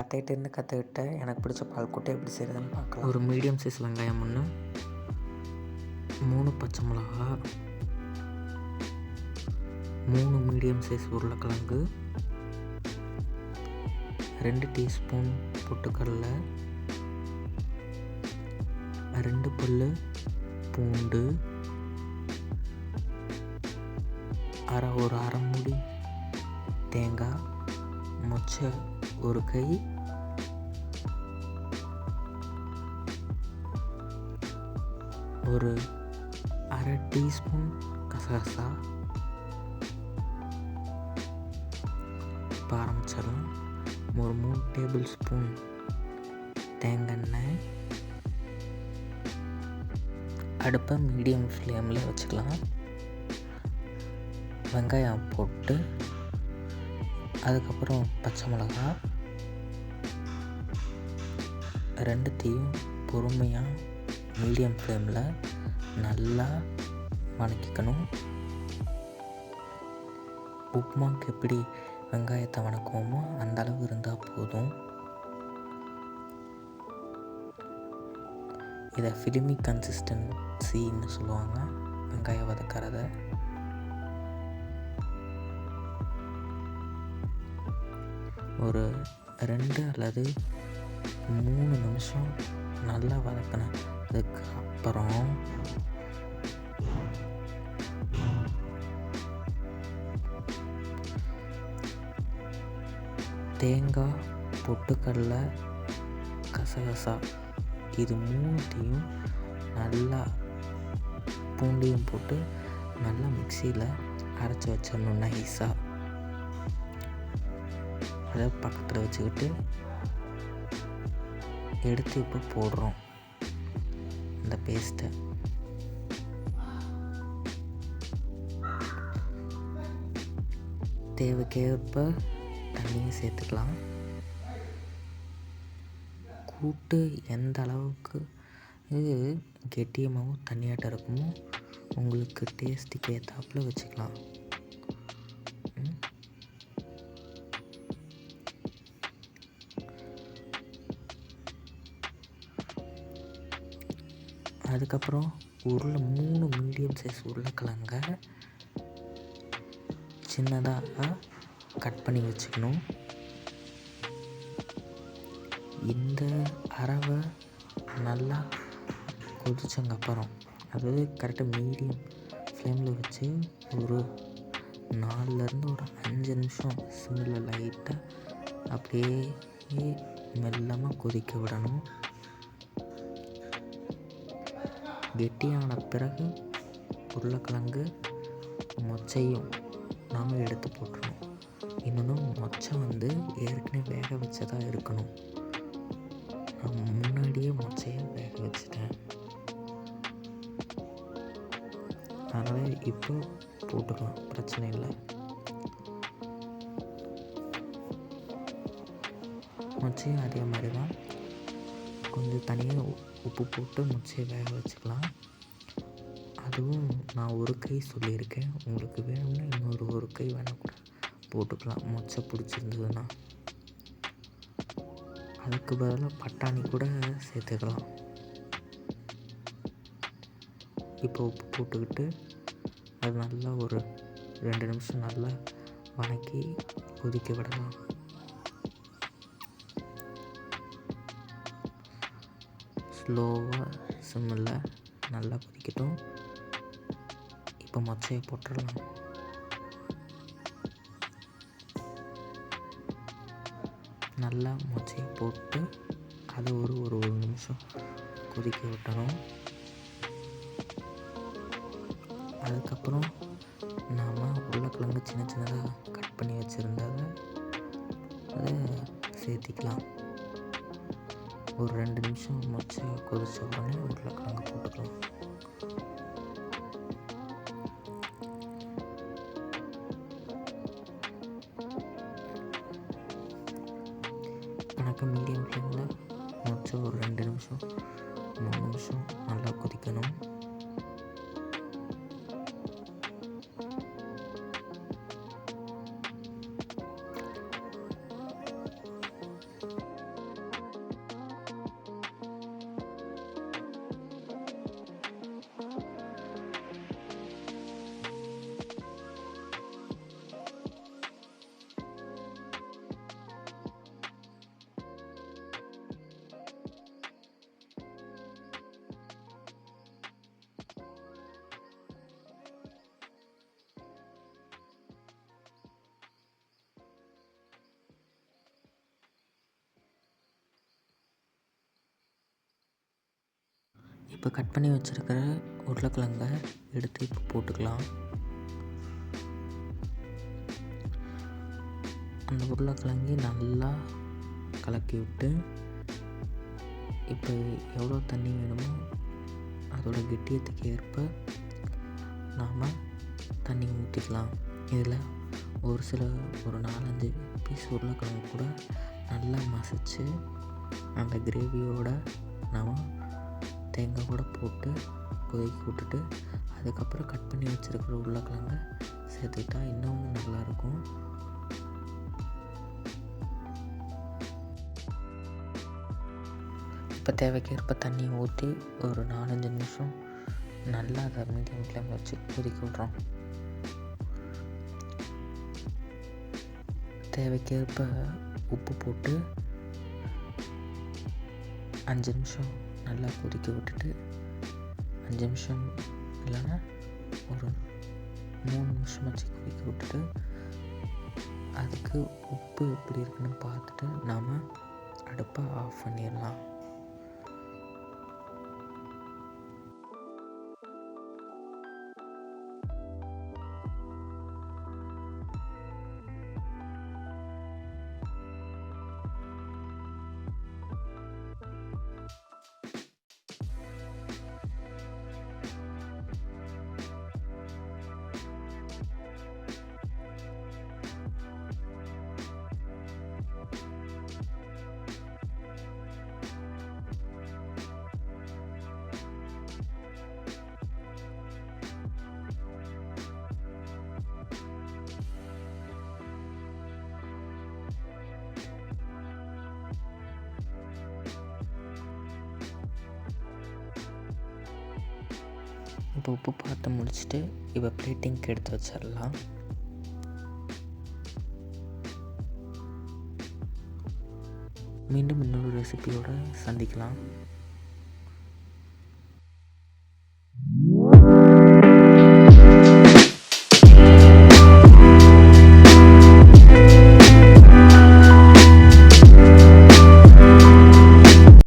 அத்தைகிட்டேருந்து கற்றுக்கிட்ட எனக்கு பிடிச்ச பால்கோட்டை எப்படி செய்கிறதுன்னு பார்க்கலாம். ஒரு மீடியம் சைஸ் வெங்காயம் ஒன்று, 3 பச்சை மிளகா, 3 மீடியம் சைஸ் உருளைக்கிழங்கு, 2 டீஸ்பூன் பொட்டுக்கடலை, 2 பல் பூண்டு, ஒரு அரை மூடி தேங்காய், மொச்சை ஒரு கை, ஒரு அரை டீஸ்பூன் கசகசா. இப்போ ஆரம்பிச்சிடலாம். ஒரு 3 டேபிள் ஸ்பூன் தேங்காய் எண்ணெய். அடுப்பை மீடியம் ஃப்ளேமில் வச்சுக்கலாம். வெங்காயம் போட்டு அதுக்கப்புறம் பச்சை மிளகா, ரெண்டுத்தையும் பொறுமையாக மீடியம் ஃப்ளேமில் நல்லா வதக்கிக்கணும். உப்புமாக்கு எப்படி வெங்காயத்தை வதக்குவோமோ அந்த அளவு இருந்தால் போதும். இதை ஃபிலிமி கன்சிஸ்டன்சின்னு சொல்லுவாங்க வெங்காயம் வதக்கிறத. ஒரு 2 அல்லது 3 நிமிஷம் நல்லா வதக்கினதுக்கு அப்புறம் தேங்காய், பொட்டுக்கடலை, கசகசா இது 3த்தையும் நல்லா பூண்டையும் போட்டு நல்லா மிக்சியில் அரைச்சி வச்சிடணும் நைஸாக. அதை பக்கத்தில் வச்சுக்கிட்டு எடுத்து இப்போ போடுறோம் இந்த பேஸ்ட்டை. தேவைக்கேற்ப தண்ணியை சேர்த்துக்கலாம். கூட்டு எந்த அளவுக்கு கெட்டியமாகவும் தண்ணியாட்டம் இருக்குமோ உங்களுக்கு டேஸ்ட்டுக்கு ஏற்றாப்புல வச்சுக்கலாம். அதுக்கப்புறம் 3 மீடியம் சைஸ் உருளைக்கிழங்க சின்னதாக கட் பண்ணி வச்சுக்கணும். இந்த அரவை நல்லா கொதிச்சங்கப்புறம், அதாவது கரெக்டாக மீடியம் ஃப்ளேமில் வச்சு ஒரு 4லேருந்து ஒரு 5 நிமிஷம் சிம்மில் லைட்டாக அப்படியே மெல்லமாக கொதிக்க விடணும். கெட்டியான பிறகு உருளைக்கிழங்கு மொச்சையும் நாம் எடுத்து போட்டுருணும். இன்னொன்று, மொச்சை ஏற்கனவே வேக வச்சதாக இருக்கணும். நான் முன்னாடியே மொச்சையை வேக வச்சுட்டேன், அதனால் இப்போ போட்டுக்கலாம், பிரச்சனை இல்லை. மொச்சையும் அதே மாதிரி தான் கொஞ்சம் தனியாக உப்பு போட்டு மொச்சையை வேக வச்சுக்கலாம். அதுவும் நான் ஒரு கை சொல்லியிருக்கேன், உங்களுக்கு வேணும்னா இன்னொரு ஒரு கை வேணால் கூட போட்டுக்கலாம் மொச்சை பிடிச்சிருந்ததுன்னா. அதுக்கு பதிலாக பட்டாணி கூட சேர்த்துக்கலாம். இப்போ உப்பு போட்டுக்கிட்டு அது நல்லா ஒரு 2 நிமிஷம் நல்லா வதக்கி கொதிக்க விடலாம். ஸ்லோவாக சிம்மில் நல்லா கொதிக்கட்டும். இப்போ மொச்சையை போட்டுடலாம். நல்லா மொச்சையை போட்டு அதை ஒரு நிமிஷம் கொதிக்க விட்டணும். அதுக்கப்புறம் நாம் உருளைக்கிழங்கு சின்னதாக கட் பண்ணி வச்சுருந்ததை அதை சேர்த்திக்கலாம். ஒரு 2 நிமிஷம் மொச்சை கொதிச்ச உடனே உருளைக்கிழங்கு போட்டுக்கலாம். எனக்கு மீடியம் ஃப்ளேமில் மொச்சை ஒரு 2 நிமிஷம் 3 நிமிஷம் நல்லா கொதிக்கணும். இப்போ கட் பண்ணி வச்சுருக்கிற உருளைக்கிழங்க எடுத்து இப்போ போட்டுக்கலாம். அந்த உருளைக்கிழங்கு நல்லா கலக்கி விட்டு இப்போ எவ்வளோ தண்ணி வேணுமோ அதோட கெட்டியத்துக்கு ஏற்ப நாம் தண்ணி ஊற்றிக்கலாம். இதில் ஒரு 4-5 பீஸ் உருளைக்கிழங்கு கூட நல்லா மசிச்சு அந்த கிரேவியோட நாம் தேங்காய் கூட போட்டு கொதிக்க விட்டுட்டு அதுக்கப்புறம் கட் பண்ணி வச்சுருக்கிற உருளைக்கிழங்க சேர்த்துக்கிட்டா இன்னும் நல்லாயிருக்கும். இப்போ தேவைக்கேற்ப தண்ணி ஊற்றி ஒரு 4-5 நிமிஷம் நல்லா அதை மீடியம் ஃப்ளேமில் வச்சு கொதிக்க விட்றோம். தேவைக்கேற்ப உப்பு போட்டு 5 நிமிஷம் நல்லா கொதிக்க விட்டுட்டு 5 நிமிஷம் இல்லைன்னா ஒரு 3 நிமிஷம் வச்சு கொதிக்க விட்டுட்டு அதுக்கு உப்பு எப்படி இருக்குன்னு பார்த்துட்டு நாம் அடுப்பை ஆஃப் பண்ணிடலாம். இப்போ உப்பு பார்த்து முடிச்சுட்டு இப்போ பிளேட்டிங்க்கு எடுத்து வச்சிடலாம். மீண்டும் இன்னொரு ரெசிபியோடு சந்திக்கலாம்.